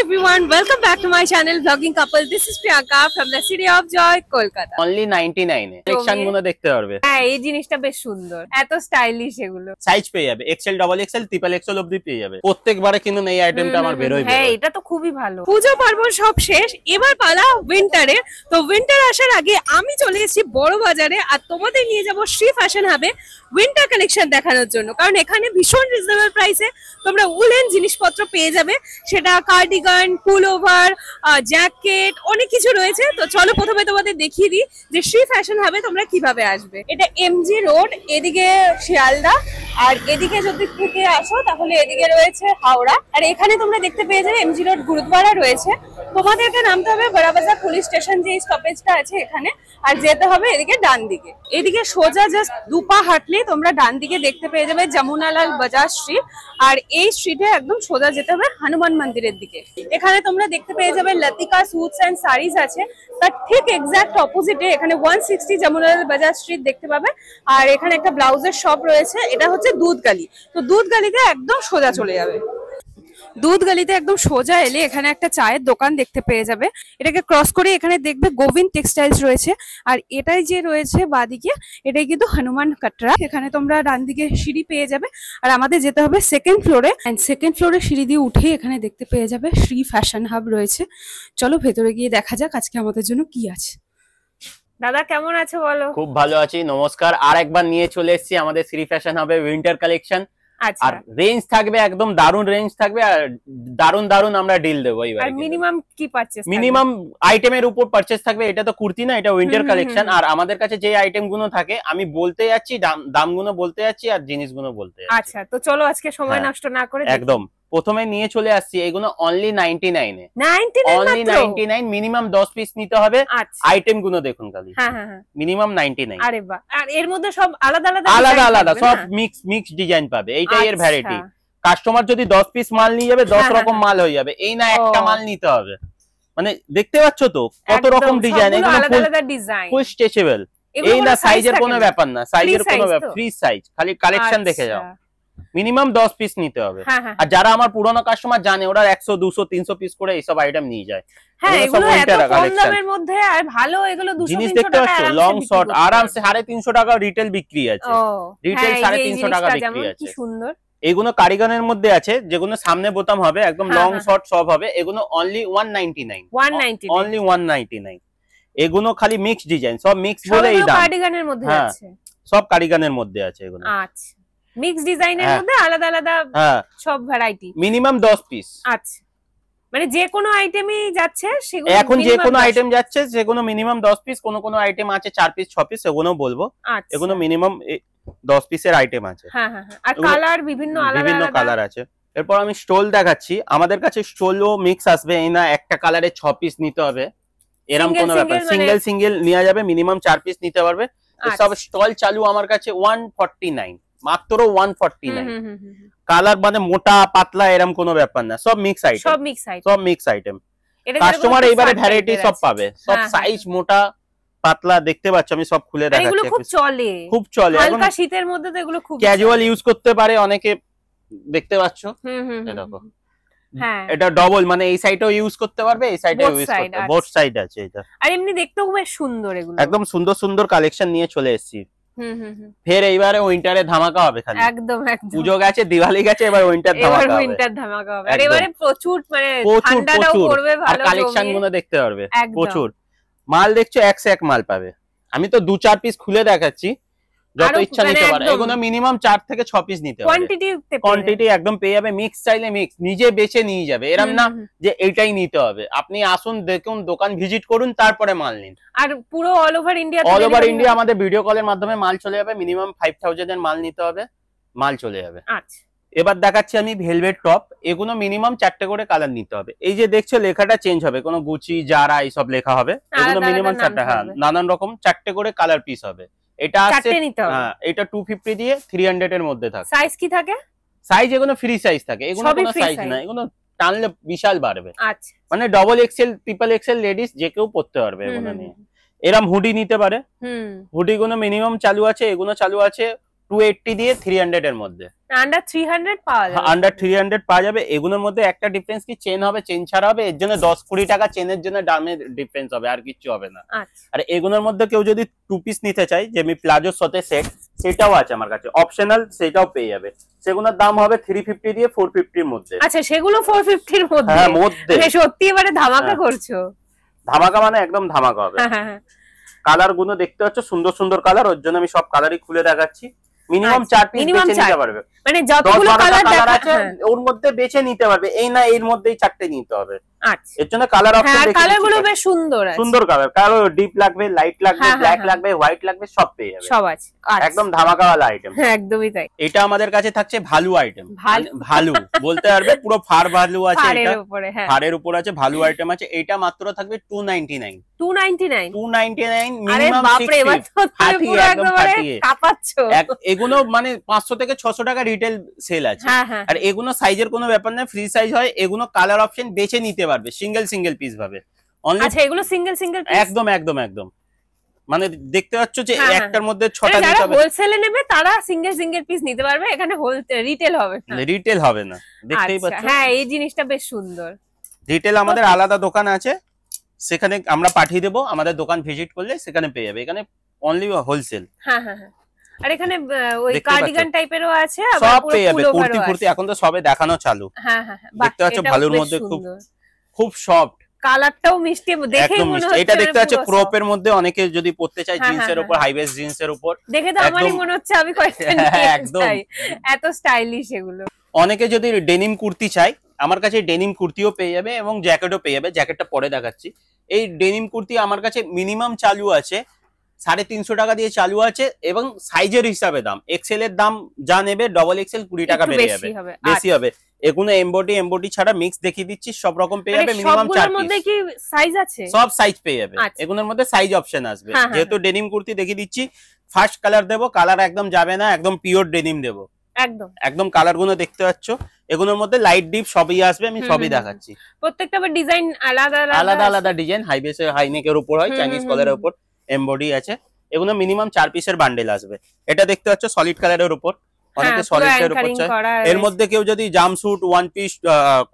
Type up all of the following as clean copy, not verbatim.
everyone, welcome back to my channel Vlogging Couple. This is Priyanka from the city of Joy, Kolkata. Only 99 A section গুলো দেখতে পারবে। হ্যাঁ, এই জিনিসটা বেশ সুন্দর, এত স্টাইলিশ এগুলো। সাইজ পেয়ে যাবে XL, double XL, triple XL অবধি পেয়ে যাবে। প্রত্যেকবারে কিন্তু এই আইটেমটা আমার বেরোয়। হ্যাঁ, এটা তো খুবই ভালো। পূজা পার্বণ সব শেষ, এবার পালা উইন্টারে। তো উইন্টার আসার আগে আমি চলে এসেছি বড় বাজারে, আর তোমাদের নিয়ে যাব শ্রী ফ্যাশন হাবে উইন্টার কালেকশন দেখানোর জন্য। কারণ এখানে ভীষণ রিজনেবল প্রাইসে তোমরা উলেন জিনিসপত্র পেয়ে যাবে, সেটা কার্ডিগান, পুলওভার, জ্যাকেট, অনেক কিছু রয়েছে। তো চলো প্রথমে তোমাদের দেখিয়ে দিই যে শ্রী ফ্যাশন হাবে তোমরা কিভাবে আসবে। এটা এমজি রোড, এদিকে শিয়ালদা, আর এদিকে যদি থেকে আসো তাহলে এদিকে রয়েছে হাওড়া। আর এখানে তোমরা দেখতে পেয়ে যাবে এমজি রোড গুরুদ্বারা রয়েছে। তোমাদেরকে নামতে হবে বড়বাজার পুলিশ স্টেশন, যে স্টপেজটা আছে এখানে, আর যেতে হবে এদিকে ডান দিকে। এদিকে সোজা জাস্ট দুপা হাঁটলে তোমরা ডান দিকে দেখতে পেয়ে যাবে যমুনালাল বাজার স্ট্রিট, আর এই স্ট্রিটে একদম সোজা যেতে হবে হনুমান মন্দিরের দিকে। এখানে তোমরা দেখতে পেয়ে যাবে লতিকা সুটস এন্ড শাড়িজ আছে, তার ঠিক এক্সাক্ট অপোজিটে এখানে 160 যমুনালাল বাজার স্ট্রিট দেখতে পাবে। আর এখানে একটা ব্লাউজের শপ রয়েছে, এটা হচ্ছে দুধগালি। তো দুধগালিতে একদম সোজা চলে যাবে। দুধগালিতে একদম সোজা এলে এখানে একটা চায়ের দোকান দেখতে পেয়ে যাবে। এটাকে ক্রস করে এখানে দেখবে গোবিন্দ টেক্সটাইলস রয়েছে, আর এটাই যে রয়েছে বাদিকে এটাই কিন্তু হনুমান কাটরা। এখানে তোমরা ডান দিকে সিঁড়ি পেয়ে যাবে, আর আমাদের যেতে হবে সেকেন্ড ফ্লোরে। এন্ড সেকেন্ড ফ্লোরে সিঁড়ি দিয়ে উঠে এখানে দেখতে পেয়ে যাবে শ্রী ফ্যাশন হাব রয়েছে। চলো ভেতরে গিয়ে দেখা যাক আজকে আমাদের জন্য কি আছে। দাদা কেমন আছো বলো? খুব ভালো আছি, নমস্কার। আর একবার নিয়ে চলে এসেছি আমাদের শ্রী ফ্যাশন হাবে উইন্টার কালেকশন। আর রেঞ্জ থাকবে একদম দারুন রেঞ্জ থাকবে, আর দারুন আমরা ডিল দেবো এইবার। আর মিনিমাম কি পারচেজ? মিনিমাম আইটেমের উপর পারচেজ থাকবে। এটা তো কুর্তি না, এটা উইন্টার কালেকশন। আর আমাদের কাছে যে আইটেম গুলো থাকে আমি বলতে যাচ্ছি, দামগুলো বলতে যাচ্ছি আর জিনিসগুলো বলতে যাচ্ছি। আচ্ছা, তো চলো আজকে সময় নষ্ট না করে একদম প্রথমে নিয়ে চলে আসছি এগুলো অনলি 99 এ। 99 মিনিমাম 10 পিস নিতে হবে। আইটেম গুলো দেখুন খালি, মিনিমাম 99। আরে বাহ! আর এর মধ্যে সব আলাদা আলাদা সব মিক্স ডিজাইন পাবে, এইটাই এর ভ্যারাইটি। কাস্টমার যদি 10 পিস মাল নিয়ে যাবে 10 রকম মাল হয়ে যাবে, এই না একটা মাল নিতে হবে। মানে দেখতে পাচ্ছ তো কত রকম ডিজাইন, এগুলো আলাদা ডিজাইন, ফুল স্ট্রেচেবল। এই না সাইজের কোনো ব্যাপার না, সাইজের কোনো ব্যাপার, ফ্রি সাইজ, খালি কালেকশন দেখে যাও। মিনিমাম 10 পিস নিতে হবে। আর যারা আমার পুরনো কাস্টমার জানে ওরা 100 200 300 পিস করে এইসব আইটেম নিয়ে যায়। হ্যাঁ, এগুলো এত কম দামের মধ্যে আর ভালো, এগুলো 200 300 টাকা লং শর্ট আরামসে 350 টাকা রিটেল বিক্রি আছে। রিটেল 350 টাকা বিক্রি আছে। কি সুন্দর। এগুলো কারিগরের মধ্যে আছে, যেগুলো সামনে বোতাম হবে, একদম লং শর্ট সব হবে। এগুলো অনলি 199 অনলি 199। এগুলো খালি মিক্স ডিজাইন, সব মিক্স বলে এই দাম। কারিগরের মধ্যে আছে, সব কারিগরের মধ্যে আছে এগুলো। আচ্ছা, মিক্স ডিজাইনের মধ্যে আলাদা সব ভ্যারাইটি, মিনিমাম 10 পিস। আচ্ছা, মানে যে কোনো আইটেমই যাচ্ছে সেগুলো এখন যে কোনো আইটেম যাচ্ছে সেগুলো মিনিমাম 10 পিস। কোন আইটেম আছে 4 পিস 6 পিস, সেগুলো বলবো। এগুলো মিনিমাম 10 পিসের আইটেম আছে। হ্যাঁ, আর কালার বিভিন্ন কালার আছে। এরপর আমি স্টোল দেখাচ্ছি। আমাদের কাছে স্টোলও মিক্স আসবে, এই না একটা কালারে 6 পিস নিতে হবে এরকম কোনো ব্যাপার। সিঙ্গেল নেওয়া যাবে, মিনিমাম 4 পিস নিতে পারবে। সব স্টল চালু আমার কাছে 149, মাত্র 149। কালার মানে মোটা পাতলা এরকম কোনো ব্যাপার না, সব মিক্স আইটেম। কাস্টমার এইবারে ভ্যারাইটি সব পাবে, সব সাইজ মোটা পাতলা দেখতে পাচ্ছ। আমি সব খুলে দেখাচ্ছি। এগুলো খুব চলে হালকা শীতের মধ্যে, তো এগুলো খুব ক্যাজুয়াল ইউজ করতে পারে অনেকে, দেখতে পাচ্ছ। দেখো, এটা ডবল, মানে এই সাইডেও ইউজ করতে পারবে, এই সাইডেও ইউজ করতে পারবে, বোথ সাইড আছে এটা। আর এমনি দেখতেও বেশ সুন্দর, এগুলো একদম সুন্দর কালেকশন নিয়ে চলে এসেছি। ফের এইবারে উইন্টারে ধামাকা হবে খালি। একদম পুজো গেছে, দিওয়ালি গেছে, এবার উইন্টার ধামাকা হবে। আর এবারে প্রচুর মানে ঠান্ডাটাও পড়বে ভালো, আর কালেকশন গুলো দেখতে পারবে প্রচুর। মাল দেখছো 101 মাল পাবে। আমি তো 2-4 পিস খুলে দেখাচ্ছি, যত ইচ্ছা নিতে পারো। এগুলো মিনিমাম 4 থেকে 6 পিস নিতে হবে। কোয়ান্টিটি একদম পেয়ে যাবে। মিক্স চাইলে মিক্স, নিজে বেছে নিয়ে যাবে, এরকম না যে এইটাই নিতে হবে। আপনি আসুন, দেখুন, দোকান ভিজিট করুন, তারপরে মাল নিন। আর পুরো অল ওভার ইন্ডিয়া আমাদের ভিডিও কলের মাধ্যমে মাল চলে যাবে। মিনিমাম 5000 এর মাল নিতে হবে, মাল চলে যাবে। আচ্ছা, এবার দেখাচ্ছি আমি ভেলভেট টপ। এগুলো মিনিমাম 4টে করে কালার নিতে হবে। এই যে দেখছো লেখাটা চেঞ্জ হবে, কোনো গুচি, জারা এইসব লেখা হবে। এগুলো মিনিমাম 4টা, নানান রকম 4টে করে কালার পিস হবে। এটা আছে, এটা 250 দিয়ে 300 এর মধ্যে থাকে। সাইজ কি থাকে? সাইজ এগুলো ফ্রি সাইজ থাকে, এগুলো কোনো সাইজ না, এগুলো টানলে বিশাল বাড়বে। আচ্ছা, মানে double XL, triple Excel ladies যে কেউ পরতে পারবে এগুলো নিয়ে। এরম হুডি নিতে পারে। হুডি গুলো মিনিমাম চালু আছে, এগুলো চালু আছে 280 দিয়ে 300 এর মধ্যে। আন্ডার 300 পাওয়া যাবে, আন্ডার 300 পাওয়া যাবে। এগুলোর মধ্যে একটা ডিফারেন্স কি, চেন হবে, চেন ছাড়া হবে, এর জন্য 10-20 টাকা চেনের জন্য দামের ডিফারেন্স হবে, আর কিছু হবে না। আচ্ছা আর এগুলোর মধ্যে কেউ যদি 2 পিস নিতে চায়, যেমনি প্লাজোর সাথে সেট, সেটাও আছে আমার কাছে অপশনাল, সেটাও পেয়ে যাবে। সেগুলোর দাম হবে 350 দিয়ে 450 এর মধ্যে। আচ্ছা সেগুলো 450 এর মধ্যে? হ্যাঁ মধ্যে। মানে সত্যি এবারে ধামাকা করছো। ধামাকা মানে একদম ধামাকা হবে। কালার গুলো দেখতে পাচ্ছ, সুন্দর সুন্দর কালার, ওর জন্য আমি সব কালারই খুলে দেখাচ্ছি। মিনিমাম 4 পিস বেছে নিতে পারবে, মানে যতগুলো কালার আছে ওর মধ্যে বেছে নিতে পারবে, এই না এর মধ্যেই 4টে নিতে হবে। আচ্ছা এর জন্য কালার অপশন দেখে, কালার গুলো বেশ সুন্দর আছে, সুন্দর কালার, কারো ডিপ লাগবে, লাইট লাগবে, ব্ল্যাক লাগবে, হোয়াইট লাগবে, সব পেয়ে যাবে, সব আছে। একদম ধামাকাওয়ালা আইটেম। হ্যাঁ একদমই তাই। এটা আমাদের কাছে থাকছে ভালু আইটেম। ভালু বলতে পারবে, পুরো ফার ভালু আছে, এটা ফারের উপর আছে, ভালু আইটেম আছে। এটা মাত্র থাকবে 299। 299 মিনিমাম 60। এগুলো মানে 500 থেকে 600 টাকা রিটেল সেল আছে। আর এগুলো সাইজের কোনো ব্যাপার না, ফ্রি সাইজ হয়। এগুলো কালার অপশন বেছে নিতে পারবে, সিঙ্গেল সিঙ্গেল পিস ভাবে। আচ্ছা এগুলো সিঙ্গেল সিঙ্গেল পিস? একদম একদম একদম, মানে দেখতে পাচ্ছ যে একটার মধ্যে 6টা নিতে যারা হবে। হোলসেলে নেবে তারা সিঙ্গেল সিঙ্গেল পিস নিতে পারবে, এখানে রিটেল হবে না। রিটেল হবে না, দেখতেই পাচ্ছ। হ্যাঁ এই জিনিসটা বেশ সুন্দর। রিটেল আমাদের আলাদা দোকান আছে, সেখানে আমরা পাঠিয়ে দেবো, আমাদের দোকান ভিজিট করলে সেখানে পেয়ে যাবে। এখানে অনলি হোলসেল। হ্যাঁ হ্যাঁ হ্যাঁ। আর এখানে ওই কার্ডিগান টাইপেরও আছে, আবার সব পুরো পেয়ে যাবে, পুরো কুর্তি ফুর্তি এখন তো সবে দেখানো চালু। হ্যাঁ হ্যাঁ হ্যাঁ, দেখতে পাচ্ছ ভালোর মধ্যে খুব খুব সফট, কালারটাও মিষ্টি, দেখেই মনে হচ্ছে। এটা দেখতে পাচ্ছ ক্রপের মধ্যে, অনেকে যদি পড়তে চায় জিন্সের উপর, হাই ওয়েস্ট জিন্সের উপর, দেখে তো আমারই মনে হচ্ছে আমি কয়েকটা নিয়ে একদম এত স্টাইলিশ এগুলো। অনেকে যদি ডেনিম কুর্তি চাই, আমার কাছে ডেনিম কুর্তিও পেয়ে যাবে এবং জ্যাকেটও পেয়ে যাবে। জ্যাকেটটা পরে দেখাচ্ছি। এই ডেনিম কুর্তি আমার কাছে মিনিমাম চালু আছে 350 টাকা দিয়ে চালু আছে, এবং সাইজের হিসাবে দাম। এক্সেল এর দাম যা নেবে, ডবল এক্সেল 20 টাকা বেড়ে যাবে, বেশি হবে। এগুলো এমবডি ছাড়া মিক্স দেখিয়ে দিচ্ছি, সব রকম পেয়ে যাবে। Minimum 4 piece. মধ্যে কি সাইজ আছে? সব সাইজ পেয়ে যাবে, এগুলোর মধ্যে সাইজ অপশন আসবে। যেহেতু ডেনিম কুর্তি দেখিয়ে দিচ্ছি, ফার্স্ট কালার দেবো, কালার একদম যাবে না, একদম পিওর ডেনিম দেবো। একদম একদম কালার গুলো দেখতে পাচ্ছ, এগুলোর মধ্যে লাইট ডিপ সবই আসবে, আমি সবই দেখাচ্ছি। প্রত্যেকটা ডিজাইন আলাদা আলাদা আলাদা ডিজাইন, হাইবেসে হাইনেকের উপর হয়, চাইনিজ কলারের উপর এমবডি আছে। এগুলো মিনিমাম 4 পিসের বান্ডেল আসবে। এটা দেখতে পাচ্ছ সলিড কালারের উপর, অনেকে সলিড এর উপর চায়। এর মধ্যে কেউ যদি jumpsuit, one piece,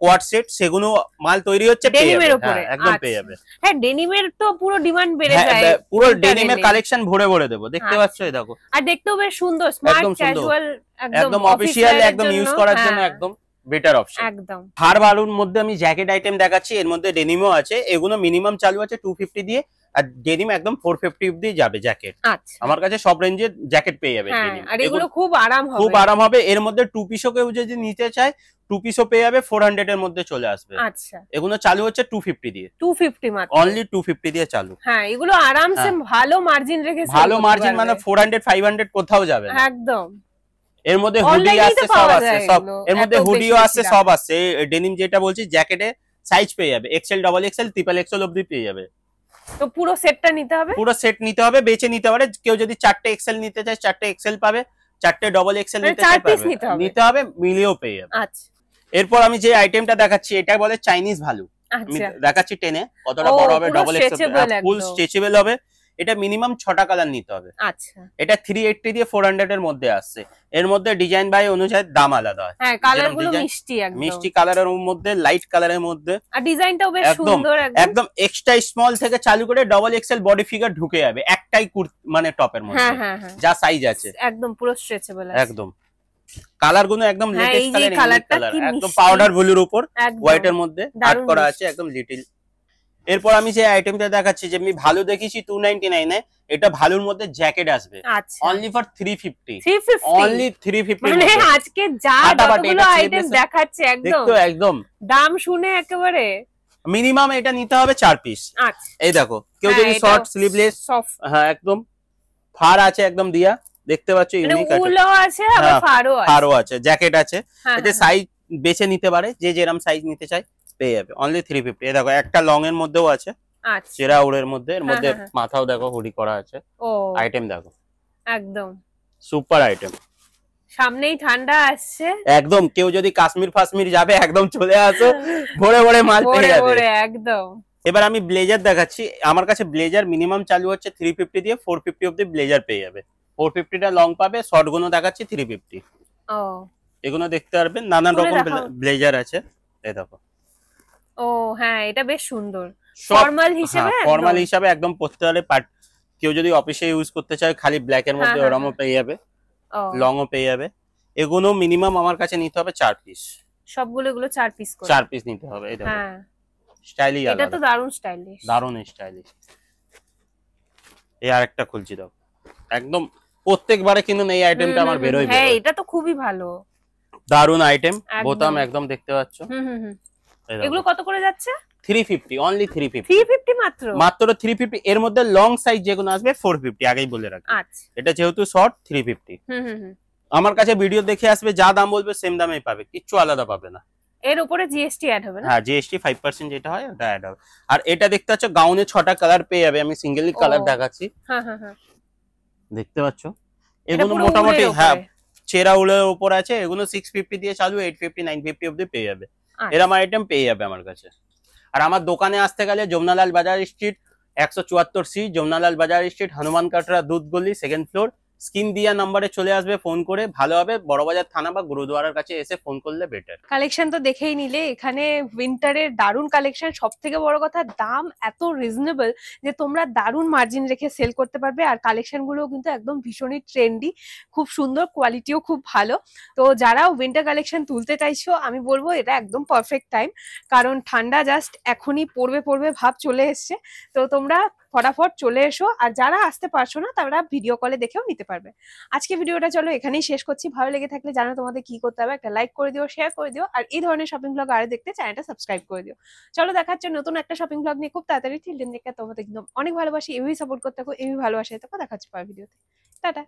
quad set, সেগুলো মাল তৈরি হচ্ছে, ডেনিমের উপরে একদম পেয়ে যাবে। হ্যাঁ ডেনিমের তো পুরো ডিমান্ড বেড়ে যায়, পুরো ডেনিমের কালেকশন ভরে ভরে দেবো, দেখতে পাচ্ছ। এই দেখো, আর দেখতেও বেশ সুন্দর, স্মার্ট ক্যাজুয়াল, একদম অফিশিয়াল, একদম ইউজ করার জন্য একদম বেটার অপশন। একদম হার বালুর মধ্যে আমি জ্যাকেট আইটেম দেখাচ্ছি, এর মধ্যে ডেনিমও আছে। এগুলো মিনিমাম চালু আছে 250 দিয়ে, আর ডেনিম একদম 450 অবধি যাবে জ্যাকেট। আচ্ছা আমার কাছে সব রেঞ্জের জ্যাকেট পেয়ে যাবে ডেনিম, আর এগুলো খুব আরাম হবে, খুব আরাম হবে। এর মধ্যে 2 পিসও কেউ যদি নিতে চায়, 2 পিসও পেয়ে যাবে, 400 এর মধ্যে চলে আসবে। আচ্ছা এগুলো চালু হচ্ছে 250 দিয়ে, 250 মাত্র, অনলি 250 দিয়ে চালু। হ্যাঁ এগুলো আরামসে ভালো মার্জিন রেখে, ভালো মার্জিন মানে 400 500 কোথাও যাবে না একদম। এর মধ্যে হুডি আসছে, সব আসছে, সব এর মধ্যে হুডিও আসছে, সব আসছে। ডেনিম যেটা বলছি, জ্যাকেটে সাইজ পেয়ে যাবে, XL, double XL, triple XL অবধি পেয়ে যাবে। তো পুরো সেটটা নিতে হবে, পুরো সেট নিতে হবে, বেছে নিতে পারে। কেউ যদি 4টে এক্সেল নিতে চায়, 4টে এক্সেল পাবে, 4টে ডবল এক্সেল নিতে চায় নিতে হবে, মিলিয়েও পেয়ে যাবে। আচ্ছা এরপর আমি যে আইটেমটা দেখাচ্ছি, এটা বলে চাইনিজ ভালু। আমি দেখাচ্ছি টেনে কতটা বড় হবে, ডবল এক্সেল, ফুল স্ট্রেচেবল হবে। এটা মিনিমাম 6টা কালার নিতে হবে। আচ্ছা এটা 380 দিয়ে 400 এর মধ্যে আসছে। এর মধ্যে ডিজাইন বাই অনুযায়ী দাম আলাদা হয়। হ্যাঁ কালারগুলো মিষ্টি, একদম মিষ্টি কালারের মধ্যে, লাইট কালারের মধ্যে, আর ডিজাইনটাও বেশ সুন্দর। একদম এক্সট্রা স্মল থেকে চালু করে ডবল এক্সেল বডি ফিগার ঢুকে যাবে একটাই মানে টপের মধ্যে, যা সাইজ আছে, একদম পুরো স্ট্রেচেবল একদম। কালার গুলো একদম লেটেস্ট কালার, একদম মিষ্টি। পাউডার ব্লুর উপর একদম হোয়াইট এর মধ্যে কাট করা মিষ্টি। আছে, একদম লিটল। এরপর আমি যে আইটেমটা দেখাচ্ছি, যেমনি ভালো দেখিয়েছি 299 এ, এটা ভালোর মধ্যে জ্যাকেট আসবে অনলি ফর 350, অনলি 350। মানে আজকে যা যতগুলো আইটেম দেখাচ্ছে, একদম দাম শুনে একেবারে মিনিমাম এটা নিতে হবে 4 পিস। আচ্ছা এই দেখো, কেউ যদি শর্ট স্লিভলেস, হ্যাঁ একদম ফার আছে, একদম দিয়া, দেখতে পাচ্ছ, ইউনিক আছে, উলও আছে, আবার ফারও আছে, জ্যাকেট আছে। এতে সাইজ বেছে নিতে পারে, যে যেরকম সাইজ নিতে চায় পেয়ে যাবে, অনলি 350। এই দেখো, একটা লং এর মধ্যেও আছে, চেরা উড়ের মধ্যে, এর মধ্যে মাথাও দেখো হুডি করা আছে। আইটেম দেখো, একদম সুপার আইটেম। সামনেই ঠান্ডা আসছে, একদম কেউ যদি কাশ্মীর ফাশ্মীর যাবে, একদম চলে আসো, ভরে ভরে মাল পেয়ে যাবে, একদম। এবার আমি ব্লেজার দেখাচ্ছি। আমার কাছে ব্লেজার মিনিমাম চালু হচ্ছে 350 দিয়ে 450 অবধি ব্লেজার পেয়ে যাবে। 450 টা লং পাবে, শর্ট গুলো দেখাচ্ছি 350। ও এগুলো দেখতে পারবেন, নানান খুলে রকম দেখাও। ব্লেজার আছে, এই দেখো। ও হ্যাঁ, এটা বেশ সুন্দর। সব ফর্মাল হিসেবে ফর্মাল একদম। হিসাবে একদম পরতে পারে, কেউ যদি অফিসে ইউজ করতে চায় খালি ব্ল্যাক এর মধ্যে, হ্যাঁ, ওরমও হ্যাঁ। পেয়ে যাবে, ও লং ও পেয়ে যাবে। এগুলো মিনিমাম আমার কাছে নিতে হবে 4 পিস, সবগুলো এগুলো 4 পিস করে। 4 পিস নিতে হবে। এই দেখো, হ্যাঁ, স্টাইলই এটা আলাদা, তো দারুণ স্টাইলিশ। দারুণ স্টাইলিশ। এই আরেকটা খুলছি, দাও। একদম প্রত্যেকবারে কিন্তু এই আইটেমটা আমার বেরোয়। হ্যাঁ, এটা তো খুবই ভালো, দারুণ আইটেম, একদম। বোতাম একদম দেখতে পাচ্ছ। এই দেখো, এগুলো কত করে যাচ্ছে? 350, অনলি 350, 350 মাত্র? মাত্র 350। এর মধ্যে লং সাইজ যেগুলো আসবে 450, আগেই বলে রাখি। আচ্ছা। এটা যেহেতু শর্ট 350। আমার কাছে ভিডিও দেখে আসবে, যা দাম বলবে সেম দামেই পাবে, কিচ্ছু আলাদা পাবে না। এর উপরে জিএসটি অ্যাড হবে না? হ্যাঁ, জিএসটি 5% যেটা হয় ওটা অ্যাড হবে। আর এটা দেখতে পাচ্ছ, গাউনে 6টা কালার পেয়ে যাবে, আমি সিঙ্গেলি কালার দেখাচ্ছি। হ্যাঁ হ্যাঁ হ্যাঁ, দেখতে পাচ্ছ, এটা এগুলো পুরো মোটামুটি উলের হ্যাঁ উপরে। চেরা উলের উপর আছে। এগুলো 650 দিয়ে চালু, 850 950 অবধি পেয়ে যাবে। আচ্ছা। এরকম আইটেম পেয়ে যাবে আমার কাছে। আর আমার দোকানে আসতে গেলে Jamunalal Bazaar street 174C, Jamunalal Bazaar street, Hanuman Katra, Dudhgali, 2nd floor. Screen দিয়া নাম্বারে চলে আসবে ফোন করে, ভালো হবে। বড়বাজার থানা বা গুরুদুয়ারার কাছে এসে ফোন করলে বেটার। কালেকশন তো দেখেই নিলে, এখানে উইন্টারের দারুণ কালেকশন। সব থেকে বড় কথা, দাম এত রিজনেবল যে তোমরা দারুণ মার্জিন রেখে সেল করতে পারবে। আর কালেকশন গুলো কিন্তু একদম ভীষণই ট্রেন্ডি, খুব সুন্দর, কোয়ালিটিও খুব ভালো। তো যারা উইন্টার কালেকশন তুলতে চাইছো, আমি বলবো এটা একদম পারফেক্ট টাইম, কারণ ঠান্ডা জাস্ট এখনই পড়বে পড়বে ভাব চলে এসছে। তো তোমরা ফটাফট চলে এসো। আর যারা আসতে পারছো না, তারা ভিডিও কলে দেখেও নিতে পারবে। আজকে ভিডিওটা চলো এখানেই শেষ করছি। ভালো লেগে থাকলে জানো তোমাদের কি করতে হবে, একটা লাইক করে দিও, শেয়ার করে দিও। আর এই ধরনের শপিং ব্লগ আরো দেখতে চ্যানেলটা সাবস্ক্রাইব করে দিও। চলো, দেখা হচ্ছে নতুন একটা শপিং ব্লগ নিয়ে খুব তাড়াতাড়ি। ঠিক দিন দেখে তোমাদের একদম অনেক ভালোবাসি, এভাবেই সাপোর্ট করতে থাকো, এভাবেই ভালোবাসা থাকো। দেখা হচ্ছে পরের ভিডিওতে। টাটা।